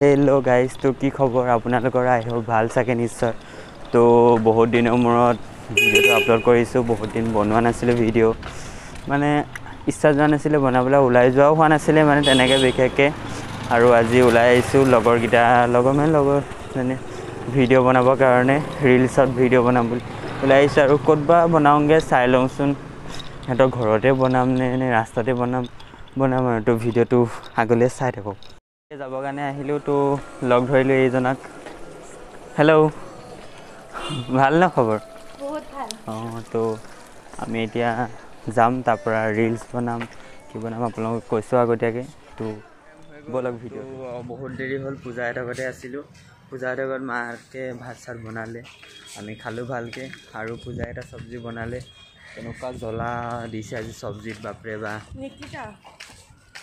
Hello guys, तो की खबर আপোনালোকৰ আই হোপ ভাল চাগে নিশ্চয়। তো বহুত দিনৰ মূৰত ভিডিঅ'টো আপলোড কৰিছোঁ। বহুত দিন বনোৱা নাছিলোঁ ভিডিঅ', মানে ইচ্ছা যোৱা নাছিলে বনাবলৈ, ওলাই যোৱাও হোৱা নাছিলে মানে তেনেকৈ বিশেষকৈ। আৰু আজি ওলাই আহিছোঁ লগৰ মানে ভিডিঅ' বনাবৰ কাৰণে, ৰিলছত ভিডিঅ' বনাম বুলি ওলাই আহিছোঁ। আৰু ক'তবা বনাওঁগৈ চাই লওঁচোন, সিহঁতৰ ঘৰতে বনাম নে ৰাস্তাতে বনাম আৰু। তো ভিডিঅ'টো আগলৈ চাই থাকক। যাবৰ কাৰণে আহিলোঁ, তো লগ ধৰিলোঁ এইজনক। হেল্ল', ভাল ন খবৰ? বহুত ভাল। অঁ, তো আমি এতিয়া যাম, তাৰপৰা ৰিলছ বনাম, কি বনাম আপোনালোকক কৈছোঁ আগতীয়াকৈ। তো ব'লক ভিডিঅ'। বহুত দেৰি হ'ল, পূজা এটাতে আছিলোঁ। পূজা এটাত মাহঁতে ভাত চাত বনালে, আমি খালোঁ ভালকৈ। আৰু পূজা এটা চব্জি বনালে, তেনেকুৱা জ্বলা দিছে আজি চব্জিত, বাপৰে বা।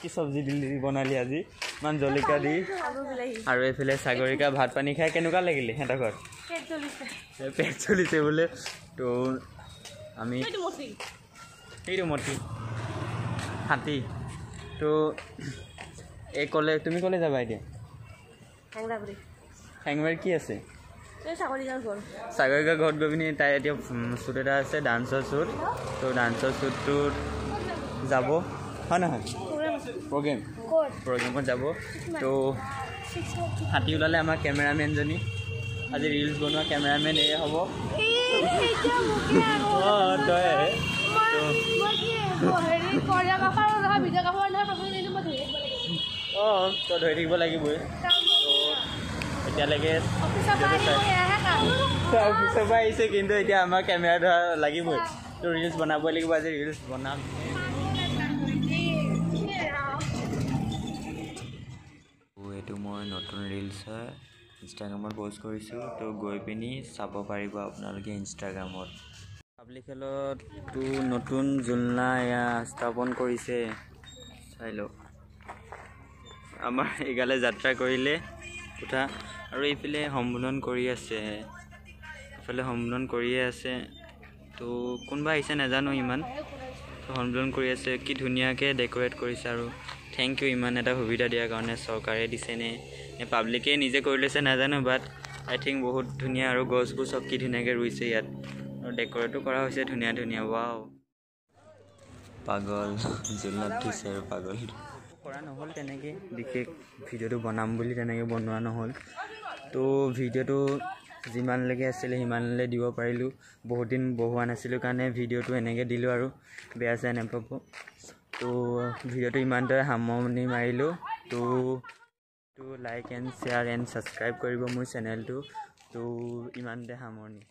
কি চব্জি দিলি বনালি আজি ইমান জলকীয়া দি? আৰু এইফালে সাগৰিকা ভাত পানী খাই কেনেকুৱা লাগিলে সিহঁতৰ ঘৰত? পেট চলিছে বোলে। তো আমি সেইটো মতি হাতী। তো এই ক'লে তুমি ক'লে যাবা এতিয়া? হেংবাৰী কি আছে? সাগৰিকা ঘৰত গৈ পিনি তাই এতিয়া শ্বুট এটা আছে, ডান্সৰ শ্বুট। তো ডান্সৰ শ্বুটটোত যাব, হয় নহয়? প্ৰগ্ৰেমত যাব। তো হাতী ওলালে আমাৰ কেমেৰামেনজনী, আজি ৰিলছ বনোৱা কেমেৰামেন এয়ে হ'ব। অঁ, তই অঁ, তই ধৰি থাকিব লাগিবই। এতিয়ালৈকে অফিচৰ পৰা আহিছে, কিন্তু এতিয়া আমাৰ কেমেৰা ধৰা লাগিবই। তো ৰিলছ বনাবই লাগিব, আজি ৰিলছ বনাম। এইটো মই নতুন ৰিলছ হয়, ইনষ্টাগ্ৰামত প'ষ্ট কৰিছোঁ। তো গৈ পিনি চাব পাৰিব আপোনালোকে ইনষ্টাগ্ৰামত। পাব্লিক খেলতটো নতুন জোলনা এয়া স্থাপন কৰিছে, চাই লওক। আমাৰ এইগালে যাত্ৰা কৰিলে কথা। আৰু এইফালে সম্বোধন কৰি আছে, এইফালে সম্বোধন কৰিয়ে আছে। তো কোনোবা আহিছে নাজানো ইমান, তো সম্বোধন কৰি আছে। কি ধুনীয়াকৈ ডেক'ৰেট কৰিছে, আৰু থেংক ইউ ইমান এটা সুবিধা দিয়াৰ কাৰণে। চৰকাৰে দিছে নে পাব্লিকে নিজে কৰি লৈছে নাজানো, বাট আই থিংক বহুত ধুনীয়া। আৰু গছবোৰ চব কি ধুনীয়াকৈ ৰুইছে ইয়াত, আৰু ডেক'ৰেটো কৰা হৈছে ধুনীয়া ধুনীয়া। ৱাও, পাগল জোলনাত থৈছে আৰু পাগল। কৰা নহ'ল তেনেকৈ বিশেষ, ভিডিঅ'টো বনাম বুলি তেনেকৈ বনোৱা নহ'ল। তো ভিডিঅ'টো যিমানলৈকে আছিলে সিমানলৈ দিব পাৰিলোঁ। বহুত দিন বহোৱা নাছিলোঁ কাৰণে ভিডিঅ'টো এনেকৈ দিলোঁ, আৰু বেয়া চেয়া নাপাব। তো ভিডিঅ'টো ইমানতে সামৰণি মাৰিলোঁ। তো like and share and subscribe কৰিব মোৰ চেনেলটো। তো ইমানতে সামৰণি।